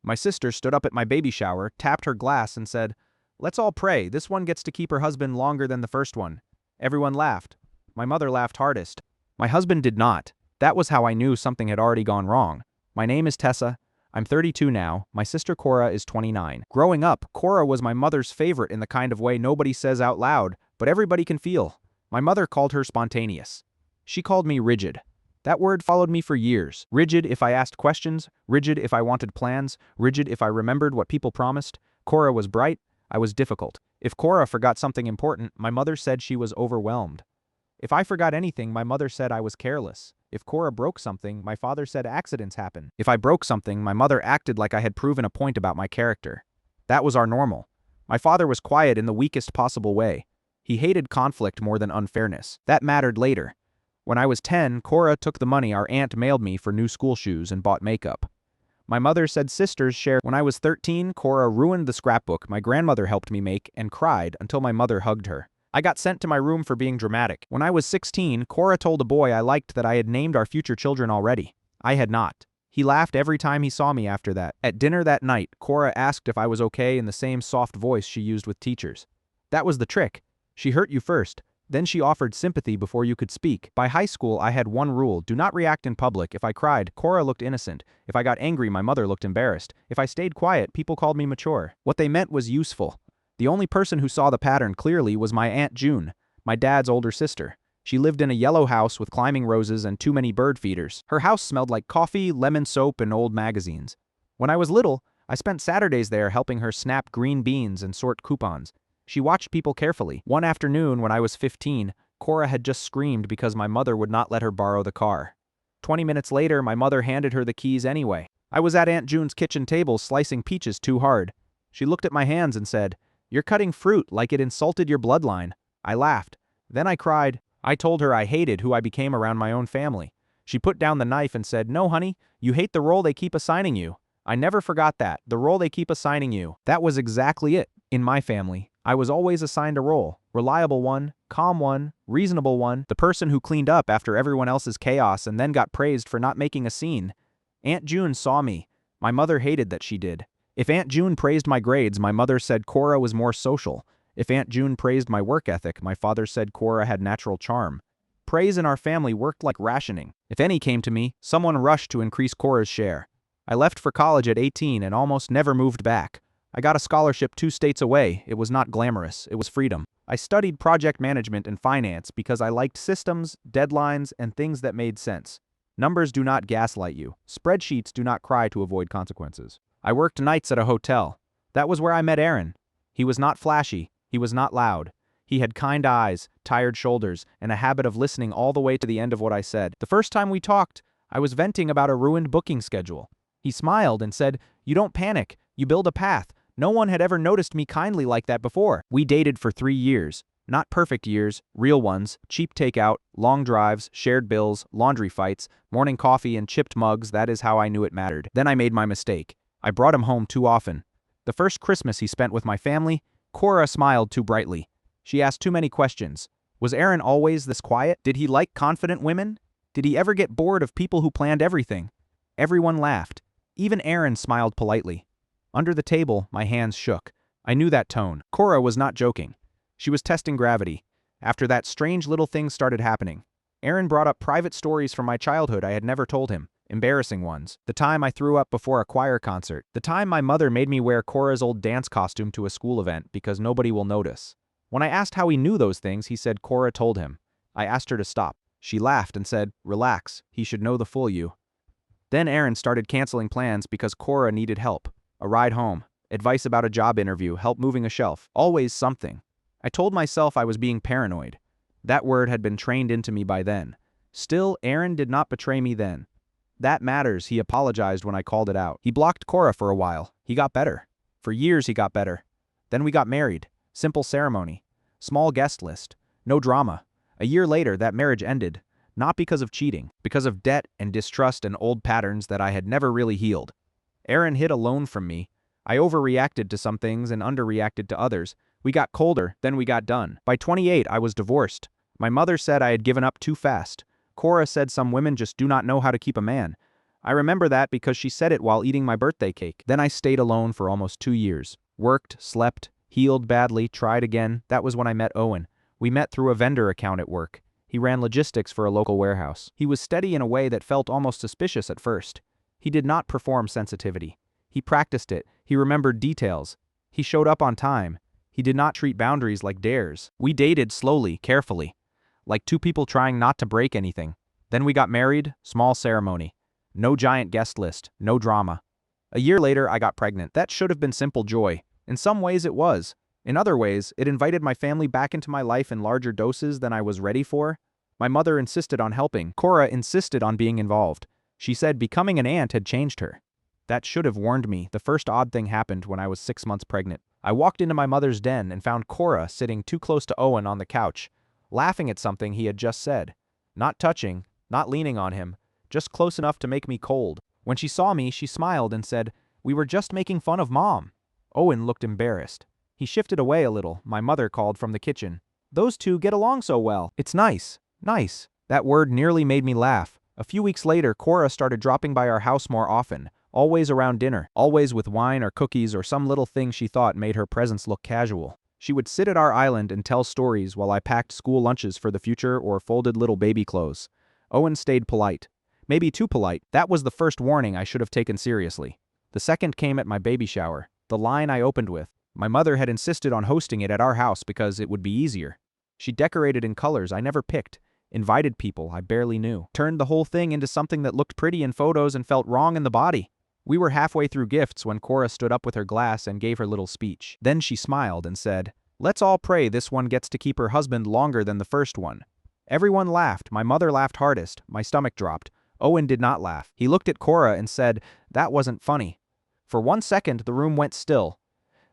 My sister stood up at my baby shower, tapped her glass, and said, "Let's all pray. This one gets to keep her husband longer than the first one." Everyone laughed. My mother laughed hardest. My husband did not. That was how I knew something had already gone wrong. My name is Tessa. I'm 32 now. My sister Cora is 29. Growing up, Cora was my mother's favorite in the kind of way nobody says out loud, but everybody can feel. My mother called her spontaneous. She called me rigid. That word followed me for years. Rigid if I asked questions, rigid if I wanted plans, rigid if I remembered what people promised. Cora was bright, I was difficult. If Cora forgot something important, my mother said she was overwhelmed. If I forgot anything, my mother said I was careless. If Cora broke something, my father said accidents happen. If I broke something, my mother acted like I had proven a point about my character. That was our normal. My father was quiet in the weakest possible way. He hated conflict more than unfairness. That mattered later. When I was 10, Cora took the money our aunt mailed me for new school shoes and bought makeup. My mother said sisters share. When I was 13, Cora ruined the scrapbook my grandmother helped me make and cried until my mother hugged her. I got sent to my room for being dramatic. When I was 16, Cora told a boy I liked that I had named our future children already. I had not. He laughed every time he saw me after that. At dinner that night, Cora asked if I was okay in the same soft voice she used with teachers. That was the trick. She hurt you first. Then she offered sympathy before you could speak. By high school, I had one rule: do not react in public. If I cried, Cora looked innocent. If I got angry, my mother looked embarrassed. If I stayed quiet, people called me mature. What they meant was useful. The only person who saw the pattern clearly was my Aunt June, my dad's older sister. She lived in a yellow house with climbing roses and too many bird feeders. Her house smelled like coffee, lemon soap, and old magazines. When I was little, I spent Saturdays there helping her snap green beans and sort coupons. She watched people carefully. One afternoon when I was 15, Cora had just screamed because my mother would not let her borrow the car. 20 minutes later, my mother handed her the keys anyway. I was at Aunt June's kitchen table slicing peaches too hard. She looked at my hands and said, "You're cutting fruit like it insulted your bloodline." I laughed. Then I cried. I told her I hated who I became around my own family. She put down the knife and said, "No, honey, you hate the role they keep assigning you." I never forgot that, the role they keep assigning you. That was exactly it. In my family, I was always assigned a role. Reliable one, calm one, reasonable one, the person who cleaned up after everyone else's chaos and then got praised for not making a scene. Aunt June saw me. My mother hated that she did. If Aunt June praised my grades, my mother said Cora was more social. If Aunt June praised my work ethic, my father said Cora had natural charm. Praise in our family worked like rationing. If any came to me, someone rushed to increase Cora's share. I left for college at 18 and almost never moved back. I got a scholarship 2 states away. It was not glamorous, it was freedom. I studied project management and finance because I liked systems, deadlines, and things that made sense. Numbers do not gaslight you. Spreadsheets do not cry to avoid consequences. I worked nights at a hotel. That was where I met Aaron. He was not flashy. He was not loud. He had kind eyes, tired shoulders, and a habit of listening all the way to the end of what I said. The first time we talked, I was venting about a ruined booking schedule. He smiled and said, "You don't panic. You build a path." No one had ever noticed me kindly like that before. We dated for 3 years. Not perfect years, real ones, cheap takeout, long drives, shared bills, laundry fights, morning coffee and chipped mugs. That is how I knew it mattered. Then I made my mistake. I brought him home too often. The first Christmas he spent with my family, Cora smiled too brightly. She asked too many questions. Was Aaron always this quiet? Did he like confident women? Did he ever get bored of people who planned everything? Everyone laughed. Even Aaron smiled politely. Under the table, my hands shook. I knew that tone. Cora was not joking. She was testing gravity. After that, strange little things started happening. Aaron brought up private stories from my childhood I had never told him. Embarrassing ones. The time I threw up before a choir concert. The time my mother made me wear Cora's old dance costume to a school event because nobody will notice. When I asked how he knew those things, he said Cora told him. I asked her to stop. She laughed and said, "Relax, he should know the full you." Then Aaron started canceling plans because Cora needed help. A ride home, advice about a job interview, help moving a shelf, always something. I told myself I was being paranoid. That word had been trained into me by then. Still, Aaron did not betray me then. That matters, he apologized when I called it out. He blocked Cora for a while. He got better. For years he got better. Then we got married. Simple ceremony. Small guest list. No drama. A year later, that marriage ended. Not because of cheating, because of debt and distrust and old patterns that I had never really healed. Aaron hid a loan from me. I overreacted to some things and underreacted to others. We got colder, then we got done. By 28, I was divorced. My mother said I had given up too fast. Cora said some women just do not know how to keep a man. I remember that because she said it while eating my birthday cake. Then I stayed alone for almost 2 years. Worked, slept, healed badly, tried again. That was when I met Owen. We met through a vendor account at work. He ran logistics for a local warehouse. He was steady in a way that felt almost suspicious at first. He did not perform sensitivity. He practiced it. He remembered details. He showed up on time. He did not treat boundaries like dares. We dated slowly, carefully, like two people trying not to break anything. Then we got married, small ceremony. No giant guest list, no drama. A year later, I got pregnant. That should have been simple joy. In some ways it was. In other ways, it invited my family back into my life in larger doses than I was ready for. My mother insisted on helping. Cora insisted on being involved. She said becoming an aunt had changed her. That should have warned me. The first odd thing happened when I was 6 months pregnant. I walked into my mother's den and found Cora sitting too close to Owen on the couch, laughing at something he had just said. Not touching, not leaning on him, just close enough to make me cold. When she saw me, she smiled and said, "We were just making fun of Mom." Owen looked embarrassed. He shifted away a little. My mother called from the kitchen. "Those two get along so well." "It's nice. Nice." That word nearly made me laugh. A few weeks later, Cora started dropping by our house more often, always around dinner, always with wine or cookies or some little thing she thought made her presence look casual. She would sit at our island and tell stories while I packed school lunches for the future or folded little baby clothes. Owen stayed polite. Maybe too polite. That was the first warning I should have taken seriously. The second came at my baby shower. The line I opened with. My mother had insisted on hosting it at our house because it would be easier. She decorated in colors I never picked, invited people I barely knew, turned the whole thing into something that looked pretty in photos and felt wrong in the body. We were halfway through gifts when Cora stood up with her glass and gave her little speech. Then she smiled and said, "Let's all pray this one gets to keep her husband longer than the first one." Everyone laughed. My mother laughed hardest. My stomach dropped. Owen did not laugh. He looked at Cora and said, "That wasn't funny." For 1 second, the room went still.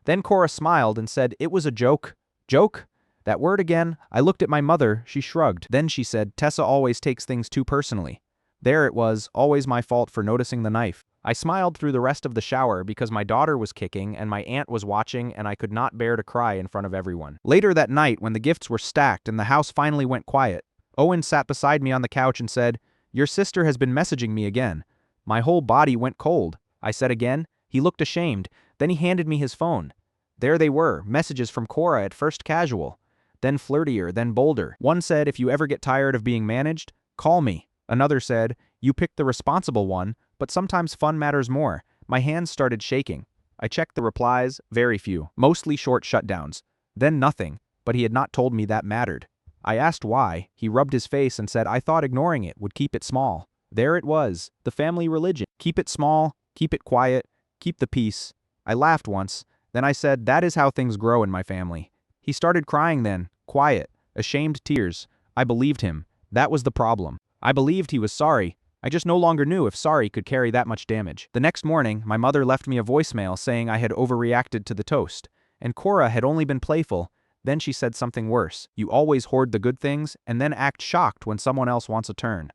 Then Cora smiled and said, "It was a joke." Joke? That word again. I looked at my mother. She shrugged. Then she said, "Tessa always takes things too personally." There it was, always my fault for noticing the knife. I smiled through the rest of the shower because my daughter was kicking and my aunt was watching and I could not bear to cry in front of everyone. Later that night, when the gifts were stacked and the house finally went quiet, Owen sat beside me on the couch and said, "Your sister has been messaging me again." My whole body went cold. I said again. He looked ashamed. Then he handed me his phone. There they were, messages from Cora, at first casual, then flirtier, then bolder. One said, "If you ever get tired of being managed, call me." Another said, "You picked the responsible one, but sometimes fun matters more." My hands started shaking. I checked the replies, very few, mostly short shutdowns. Then nothing, but he had not told me that mattered. I asked why. He rubbed his face and said I thought ignoring it would keep it small. There it was, the family religion. Keep it small, keep it quiet, keep the peace. I laughed once. Then I said, "That is how things grow in my family." He started crying then, quiet, ashamed tears. I believed him. That was the problem. I believed he was sorry. I just no longer knew if sorry could carry that much damage. The next morning, my mother left me a voicemail saying I had overreacted to the toast, and Cora had only been playful. Then she said something worse. "You always hoard the good things and then act shocked when someone else wants a turn."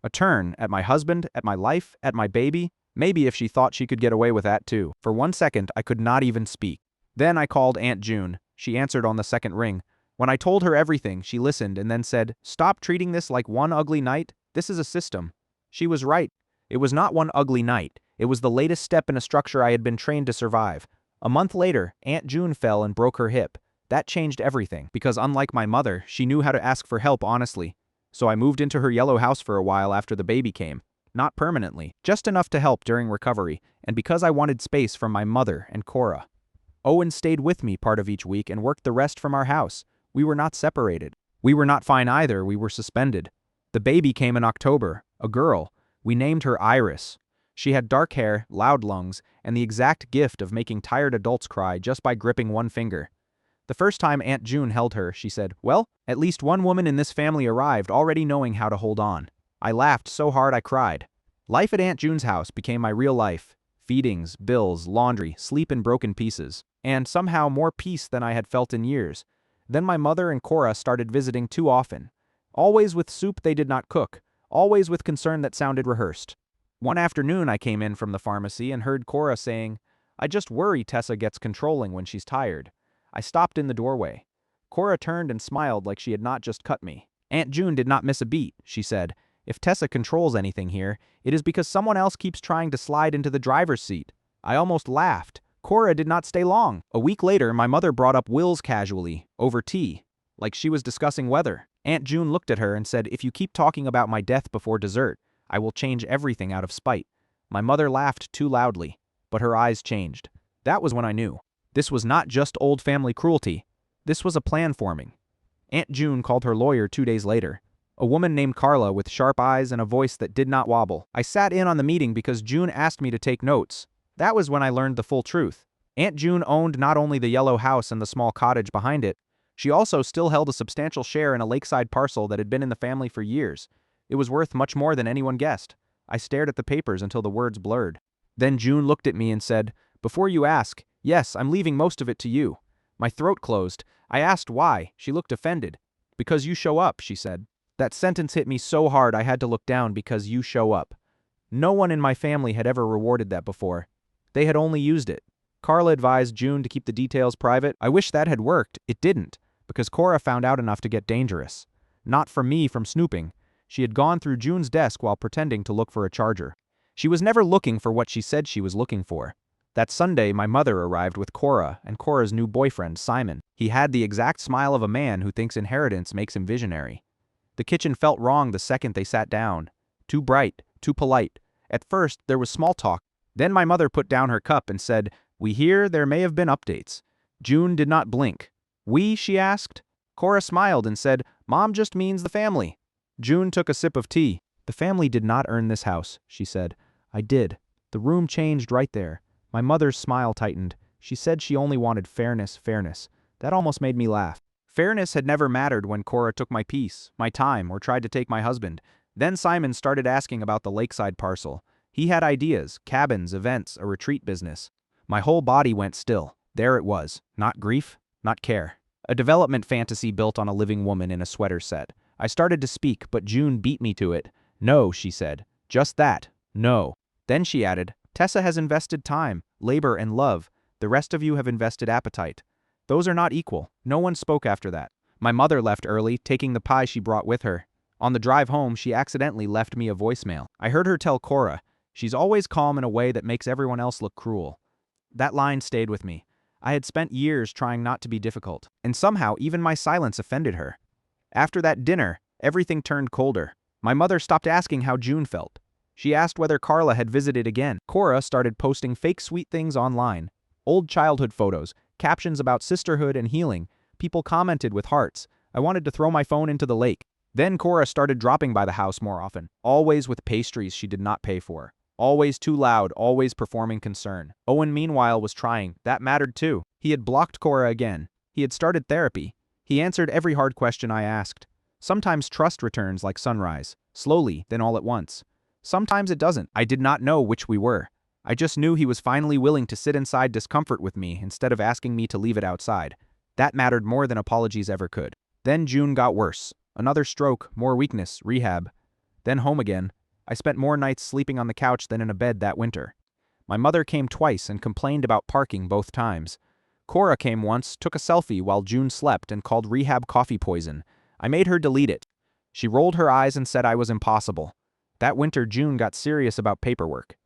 A turn at my husband, at my life, at my baby? Maybe if she thought she could get away with that too. For 1 second, I could not even speak. Then I called Aunt June. She answered on the second ring. When I told her everything, she listened and then said, "Stop treating this like one ugly night. This is a system." She was right. It was not one ugly night. It was the latest step in a structure I had been trained to survive. A month later, Aunt June fell and broke her hip. That changed everything, because unlike my mother, she knew how to ask for help honestly. So I moved into her yellow house for a while after the baby came. Not permanently, just enough to help during recovery, and because I wanted space from my mother and Cora. Owen stayed with me part of each week and worked the rest from our house. We were not separated. We were not fine either, we were suspended. The baby came in October, a girl. We named her Iris. She had dark hair, loud lungs, and the exact gift of making tired adults cry just by gripping one finger. The first time Aunt June held her, she said, "Well, at least one woman in this family arrived already knowing how to hold on." I laughed so hard I cried. Life at Aunt June's house became my real life. Feedings, bills, laundry, sleep in broken pieces, and somehow more peace than I had felt in years. Then my mother and Cora started visiting too often. Always with soup they did not cook, always with concern that sounded rehearsed. One afternoon I came in from the pharmacy and heard Cora saying, "I just worry Tessa gets controlling when she's tired." I stopped in the doorway. Cora turned and smiled like she had not just cut me. Aunt June did not miss a beat, she said, If Tessa controls anything here, it is because someone else keeps trying to slide into the driver's seat. I almost laughed. Cora did not stay long. A week later, my mother brought up wills casually, over tea, like she was discussing weather. Aunt June looked at her and said, "If you keep talking about my death before dessert, I will change everything out of spite." My mother laughed too loudly, but her eyes changed. That was when I knew. This was not just old family cruelty. This was a plan forming. Aunt June called her lawyer 2 days later. A woman named Carla with sharp eyes and a voice that did not wobble. I sat in on the meeting because June asked me to take notes. That was when I learned the full truth. Aunt June owned not only the yellow house and the small cottage behind it, she also still held a substantial share in a lakeside parcel that had been in the family for years. It was worth much more than anyone guessed. I stared at the papers until the words blurred. Then June looked at me and said, "Before you ask, yes, I'm leaving most of it to you." My throat closed. I asked why. She looked offended. "Because you show up," she said. That sentence hit me so hard I had to look down. Because you show up. No one in my family had ever rewarded that before. They had only used it. Carla advised June to keep the details private. I wish that had worked. It didn't, because Cora found out enough to get dangerous. Not from me from snooping. She had gone through June's desk while pretending to look for a charger. She was never looking for what she said she was looking for. That Sunday, my mother arrived with Cora and Cora's new boyfriend, Simon. He had the exact smile of a man who thinks inheritance makes him visionary. The kitchen felt wrong the second they sat down. Too bright, too polite. At first, there was small talk. Then my mother put down her cup and said, "We hear there may have been updates." June did not blink. "We?" she asked. Cora smiled and said, "Mom just means the family." June took a sip of tea. "The family did not earn this house," she said. "I did." The room changed right there. My mother's smile tightened. She said she only wanted fairness. That almost made me laugh. Fairness had never mattered when Cora took my peace, my time, or tried to take my husband. Then Simon started asking about the lakeside parcel. He had ideas, cabins, events, a retreat business. My whole body went still. There it was. Not grief, not care. A development fantasy built on a living woman in a sweater set. I started to speak, but June beat me to it. "No," she said. "Just that. No." Then she added, "Tessa has invested time, labor, and love. The rest of you have invested appetite. Those are not equal." No one spoke after that. My mother left early, taking the pie she brought with her. On the drive home, she accidentally left me a voicemail. I heard her tell Cora, "She's always calm in a way that makes everyone else look cruel." That line stayed with me. I had spent years trying not to be difficult, and somehow even my silence offended her. After that dinner, everything turned colder. My mother stopped asking how June felt. She asked whether Carla had visited again. Cora started posting fake sweet things online. Old childhood photos, captions about sisterhood and healing. People commented with hearts. I wanted to throw my phone into the lake. Then Cora started dropping by the house more often, always with pastries she did not pay for. Always too loud, always performing concern. Owen meanwhile was trying. That mattered too. He had blocked Cora again. He had started therapy. He answered every hard question I asked. Sometimes trust returns like sunrise. Slowly, then all at once. Sometimes it doesn't. I did not know which we were. I just knew he was finally willing to sit inside discomfort with me instead of asking me to leave it outside. That mattered more than apologies ever could. Then June got worse. Another stroke, more weakness, rehab. Then home again. I spent more nights sleeping on the couch than in a bed that winter. My mother came twice and complained about parking both times. Cora came once, took a selfie while June slept and called rehab coffee poison. I made her delete it. She rolled her eyes and said I was impossible. That winter, June got serious about paperwork.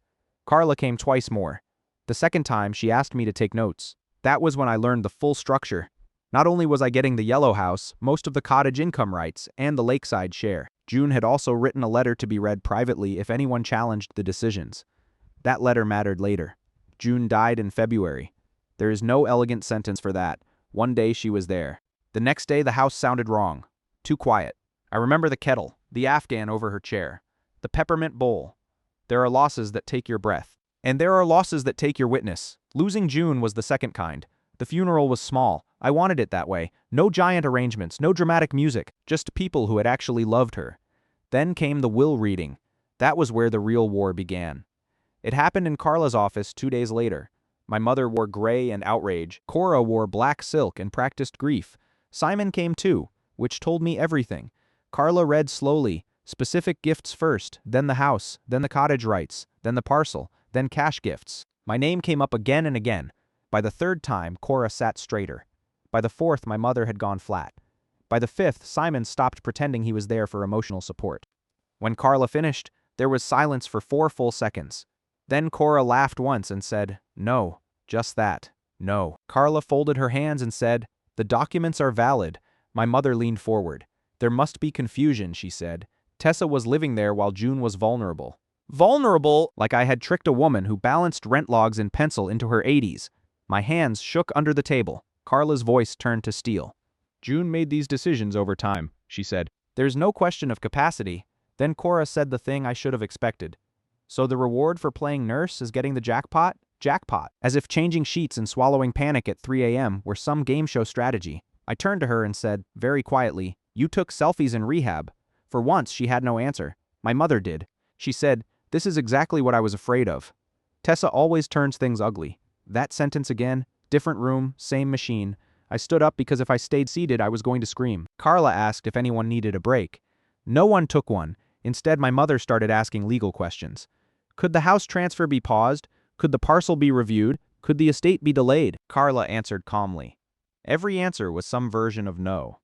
Carla came twice more. The second time, she asked me to take notes. That was when I learned the full structure. Not only was I getting the yellow house, most of the cottage income rights, and the lakeside share. June had also written a letter to be read privately if anyone challenged the decisions. That letter mattered later. June died in February. There is no elegant sentence for that. One day she was there. The next day the house sounded wrong. Too quiet. I remember the kettle, the Afghan over her chair, the peppermint bowl. There are losses that take your breath. And there are losses that take your witness. Losing June was the second kind. The funeral was small. I wanted it that way. No giant arrangements, no dramatic music, just people who had actually loved her. Then came the will reading. That was where the real war began. It happened in Carla's office 2 days later. My mother wore gray and outrage. Cora wore black silk and practiced grief. Simon came too, which told me everything. Carla read slowly. Specific gifts first, then the house, then the cottage rights, then the parcel, then cash gifts. My name came up again and again. By the third time, Cora sat straighter. By the fourth, my mother had gone flat. By the fifth, Simon stopped pretending he was there for emotional support. When Carla finished, there was silence for 4 full seconds. Then Cora laughed once and said, "No, just that, no." Carla folded her hands and said, "The documents are valid." My mother leaned forward. "There must be confusion," she said. "Tessa was living there while June was vulnerable." Vulnerable? Like I had tricked a woman who balanced rent logs in pencil into her 80s. My hands shook under the table. Carla's voice turned to steel. "June made these decisions over time," she said. "There's no question of capacity." Then Cora said the thing I should have expected. "So the reward for playing nurse is getting the jackpot?" Jackpot. As if changing sheets and swallowing panic at 3 a.m. were some game show strategy. I turned to her and said, very quietly, "You took selfies in rehab." For once, she had no answer. My mother did. She said, "This is exactly what I was afraid of." Tessa always turns things ugly. That sentence again, different room, same machine. I stood up because if I stayed seated, I was going to scream. Carla asked if anyone needed a break. No one took one. Instead, my mother started asking legal questions. Could the house transfer be paused? Could the parcel be reviewed? Could the estate be delayed? Carla answered calmly. Every answer was some version of no.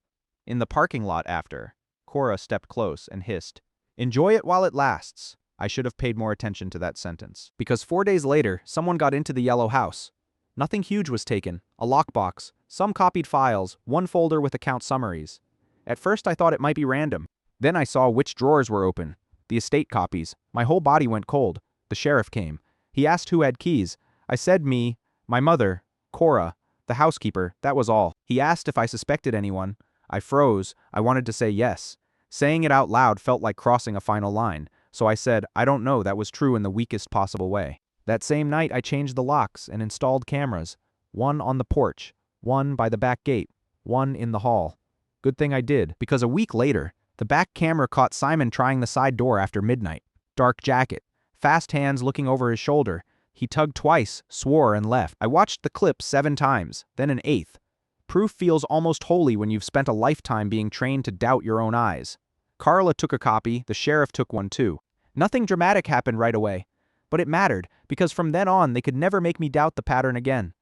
In the parking lot after, Cora stepped close and hissed, "Enjoy it while it lasts." I should have paid more attention to that sentence. Because 4 days later, someone got into the yellow house. Nothing huge was taken. A lockbox, some copied files, one folder with account summaries. At first I thought it might be random. Then I saw which drawers were open. The estate copies. My whole body went cold. The sheriff came. He asked who had keys. I said me, my mother, Cora, the housekeeper, that was all. He asked if I suspected anyone. I froze. I wanted to say yes. Saying it out loud felt like crossing a final line. So I said, "I don't know." That was true in the weakest possible way. That same night I changed the locks and installed cameras. One on the porch, one by the back gate, one in the hall. Good thing I did, because a week later, the back camera caught Simon trying the side door after midnight. Dark jacket, fast hands looking over his shoulder. He tugged twice, swore, and left. I watched the clip 7 times, then an 8th. Proof feels almost holy when you've spent a lifetime being trained to doubt your own eyes. Carla took a copy, the sheriff took one too. Nothing dramatic happened right away. But it mattered, because from then on they could never make me doubt the pattern again.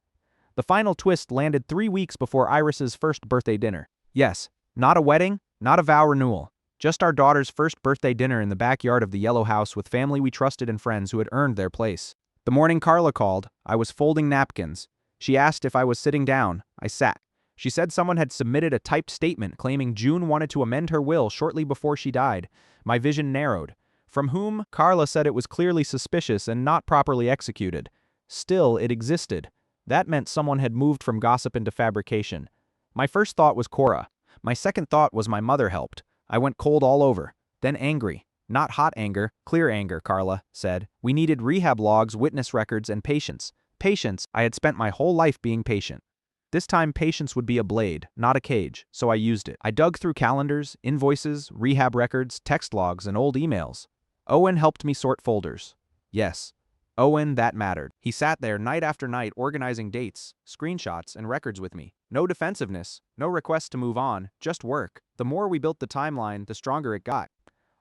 The final twist landed 3 weeks before Iris's first birthday dinner. Yes, not a wedding, not a vow renewal. Just our daughter's first birthday dinner in the backyard of the yellow house with family we trusted and friends who had earned their place. The morning Carla called, I was folding napkins. She asked if I was sitting down. I sat. She said someone had submitted a typed statement claiming June wanted to amend her will shortly before she died. My vision narrowed. From whom? Carla said it was clearly suspicious and not properly executed. Still, it existed. That meant someone had moved from gossip into fabrication. My first thought was Cora. My second thought was my mother helped. I went cold all over. Then angry. Not hot anger, clear anger, Carla said. We needed rehab logs, witness records, and patience. Patience. I had spent my whole life being patient. This time patience would be a blade, not a cage, so I used it. I dug through calendars, invoices, rehab records, text logs, and old emails. Owen helped me sort folders. Yes. Owen, that mattered. He sat there night after night organizing dates, screenshots, and records with me. No defensiveness, no request to move on, just work. The more we built the timeline, the stronger it got.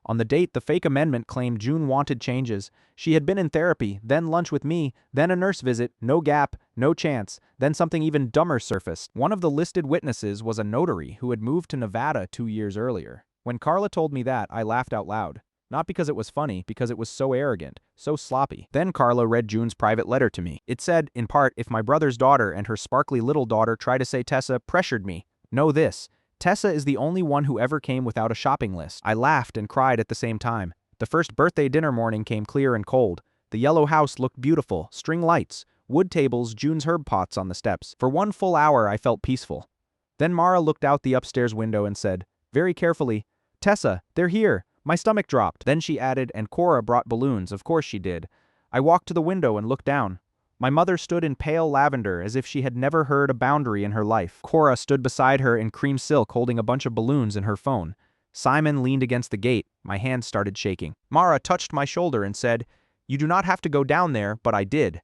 On the date, the fake amendment claimed June wanted changes. She had been in therapy, then lunch with me, then a nurse visit, no gap, no chance, then something even dumber surfaced. One of the listed witnesses was a notary who had moved to Nevada 2 years earlier. When Carla told me that, I laughed out loud. Not because it was funny, because it was so arrogant, so sloppy. Then Carla read June's private letter to me. It said, in part, if my brother's daughter and her sparkly little daughter try to say Tessa pressured me, know this. Tessa is the only one who ever came without a shopping list. I laughed and cried at the same time. The first birthday dinner morning came clear and cold. The yellow house looked beautiful, string lights, wood tables, June's herb pots on the steps. For 1 full hour I felt peaceful. Then Mara looked out the upstairs window and said, very carefully, Tessa, they're here. My stomach dropped. Then she added, and Cora brought balloons, of course she did. I walked to the window and looked down. My mother stood in pale lavender as if she had never heard a boundary in her life. Cora stood beside her in cream silk holding a bunch of balloons in her phone. Simon leaned against the gate. My hand started shaking. Mara touched my shoulder and said, you do not have to go down there, but I did.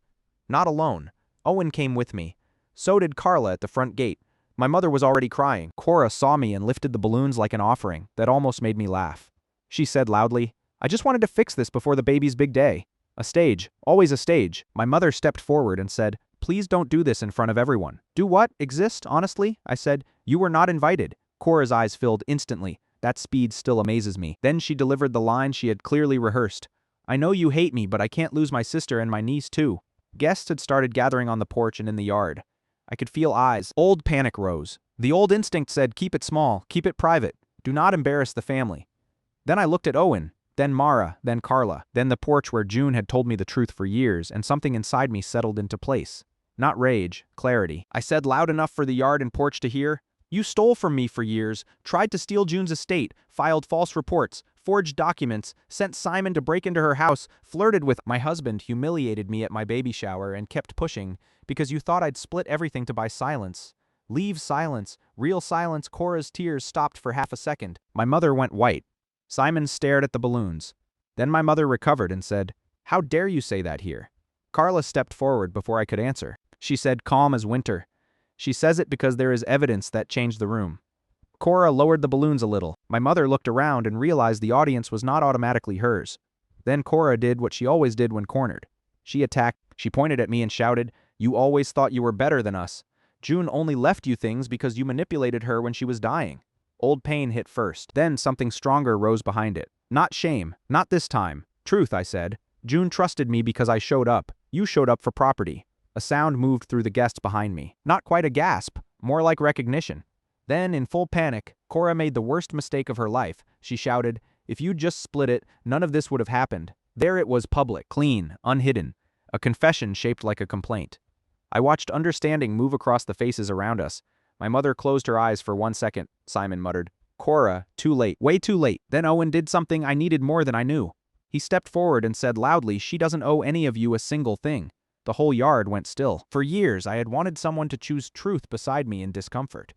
Not alone. Owen came with me. So did Carla at the front gate. My mother was already crying. Cora saw me and lifted the balloons like an offering. That almost made me laugh. She said loudly, I just wanted to fix this before the baby's big day. A stage, always a stage. My mother stepped forward and said, please don't do this in front of everyone. Do what? Exist, honestly? I said, you were not invited. Cora's eyes filled instantly. That speed still amazes me. Then she delivered the line she had clearly rehearsed. I know you hate me, but I can't lose my sister and my niece too. Guests had started gathering on the porch and in the yard. I could feel eyes. Old panic rose. The old instinct said, keep it small, keep it private. Do not embarrass the family. Then I looked at Owen, then Mara, then Carla, then the porch where June had told me the truth for years, and something inside me settled into place. Not rage, clarity. I said loud enough for the yard and porch to hear, you stole from me for years, tried to steal June's estate, filed false reports, forged documents, sent Simon to break into her house, flirted with my husband, humiliated me at my baby shower, and kept pushing, because you thought I'd split everything to buy silence. Leave silence, real silence. Cora's tears stopped for half a second. My mother went white. Simon stared at the balloons. Then my mother recovered and said, how dare you say that here? Carla stepped forward before I could answer. She said, calm as winter. She says it because there is evidence that changed the room. Cora lowered the balloons a little. My mother looked around and realized the audience was not automatically hers. Then Cora did what she always did when cornered. She attacked. She pointed at me and shouted, you always thought you were better than us. June only left you things because you manipulated her when she was dying. Old pain hit first. Then something stronger rose behind it. Not shame. Not this time. Truth, I said. June trusted me because I showed up. You showed up for property. A sound moved through the guests behind me. Not quite a gasp, more like recognition. Then, in full panic, Cora made the worst mistake of her life. She shouted, if you'd just split it, none of this would have happened. There it was, public, clean, unhidden. A confession shaped like a complaint. I watched understanding move across the faces around us. My mother closed her eyes for 1 second. Simon muttered, Cora, too late, way too late. Then Owen did something I needed more than I knew. He stepped forward and said loudly, she doesn't owe any of you a single thing. The whole yard went still. For years, I had wanted someone to choose truth beside me in discomfort.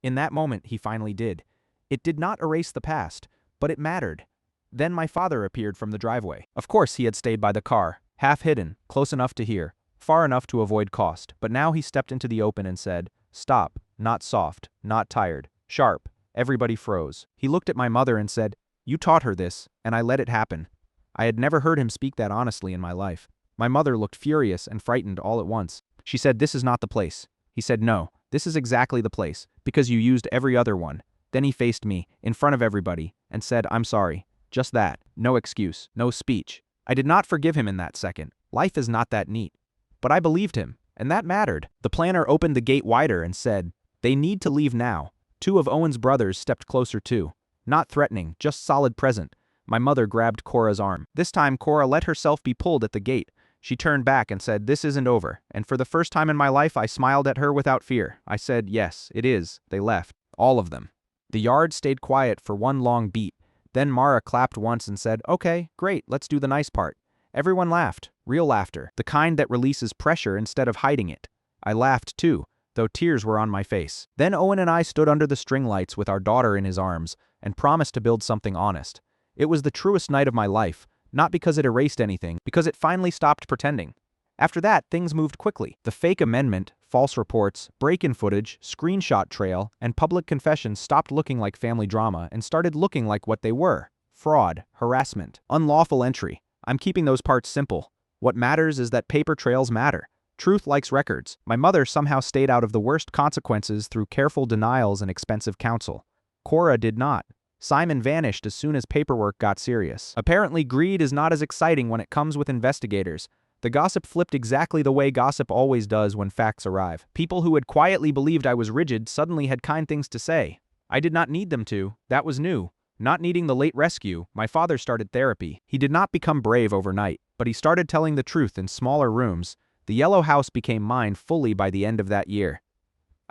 In that moment, he finally did. It did not erase the past, but it mattered. Then my father appeared from the driveway. Of course, he had stayed by the car, half hidden, close enough to hear, far enough to avoid cost. But now he stepped into the open and said, stop, not soft, not tired, sharp. Everybody froze. He looked at my mother and said, you taught her this, and I let it happen. I had never heard him speak that honestly in my life. My mother looked furious and frightened all at once. She said, this is not the place. He said, no, this is exactly the place, because you used every other one. Then he faced me, in front of everybody, and said, I'm sorry. Just that. No excuse. No speech. I did not forgive him in that second. Life is not that neat. But I believed him, and that mattered. The planner opened the gate wider and said, they need to leave now. 2 of Owen's brothers stepped closer too. Not threatening, just solid present. My mother grabbed Cora's arm. This time Cora let herself be pulled at the gate. She turned back and said, this isn't over. And for the first time in my life, I smiled at her without fear. I said, yes, it is. They left. All of them. The yard stayed quiet for one long beat. Then Mara clapped once and said, okay, great, let's do the nice part. Everyone laughed. Real laughter. The kind that releases pressure instead of hiding it. I laughed too, though tears were on my face. Then Owen and I stood under the string lights with our daughter in his arms and promised to build something honest. It was the truest night of my life. Not because it erased anything, because it finally stopped pretending. After that, things moved quickly. The fake amendment, false reports, break-in footage, screenshot trail, and public confessions stopped looking like family drama and started looking like what they were. Fraud, harassment, unlawful entry. I'm keeping those parts simple. What matters is that paper trails matter. Truth likes records. My mother somehow stayed out of the worst consequences through careful denials and expensive counsel. Cora did not. Simon vanished as soon as paperwork got serious. Apparently, greed is not as exciting when it comes with investigators. The gossip flipped exactly the way gossip always does when facts arrive. People who had quietly believed I was rigid suddenly had kind things to say. I did not need them to. That was new. Not needing the late rescue, my father started therapy. He did not become brave overnight, but he started telling the truth in smaller rooms. The yellow house became mine fully by the end of that year.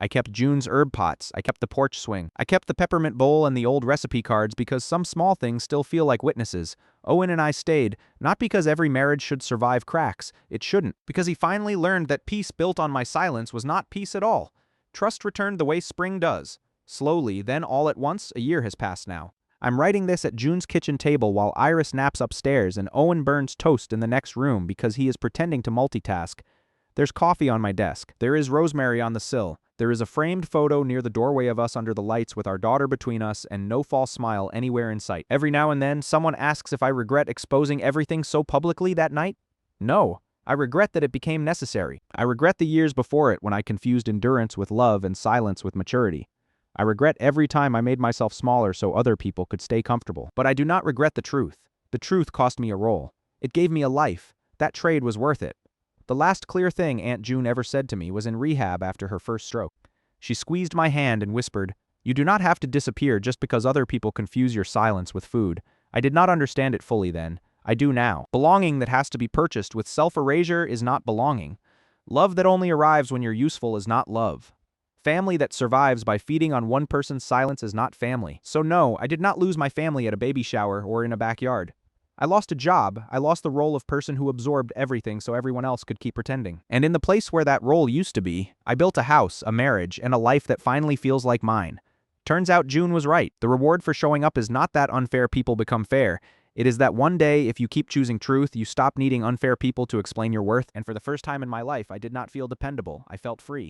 I kept June's herb pots, I kept the porch swing, I kept the peppermint bowl and the old recipe cards because some small things still feel like witnesses. Owen and I stayed, not because every marriage should survive cracks, it shouldn't, because he finally learned that peace built on my silence was not peace at all. Trust returned the way spring does. Slowly, then all at once, a year has passed now. I'm writing this at June's kitchen table while Iris naps upstairs and Owen burns toast in the next room because he is pretending to multitask. There's coffee on my desk. There is rosemary on the sill. There is a framed photo near the doorway of us under the lights with our daughter between us and no false smile anywhere in sight. Every now and then, someone asks if I regret exposing everything so publicly that night. No. I regret that it became necessary. I regret the years before it when I confused endurance with love and silence with maturity. I regret every time I made myself smaller so other people could stay comfortable. But I do not regret the truth. The truth cost me a role. It gave me a life. That trade was worth it. The last clear thing Aunt June ever said to me was in rehab after her first stroke. She squeezed my hand and whispered, "You do not have to disappear just because other people confuse your silence with food." I did not understand it fully then. I do now. Belonging that has to be purchased with self-erasure is not belonging. Love that only arrives when you're useful is not love. Family that survives by feeding on one person's silence is not family. So no, I did not lose my family at a baby shower or in a backyard. I lost a job. I lost the role of person who absorbed everything so everyone else could keep pretending. And in the place where that role used to be, I built a house, a marriage, and a life that finally feels like mine. Turns out June was right. The reward for showing up is not that unfair people become fair. It is that one day, if you keep choosing truth, you stop needing unfair people to explain your worth. And for the first time in my life, I did not feel dependable. I felt free.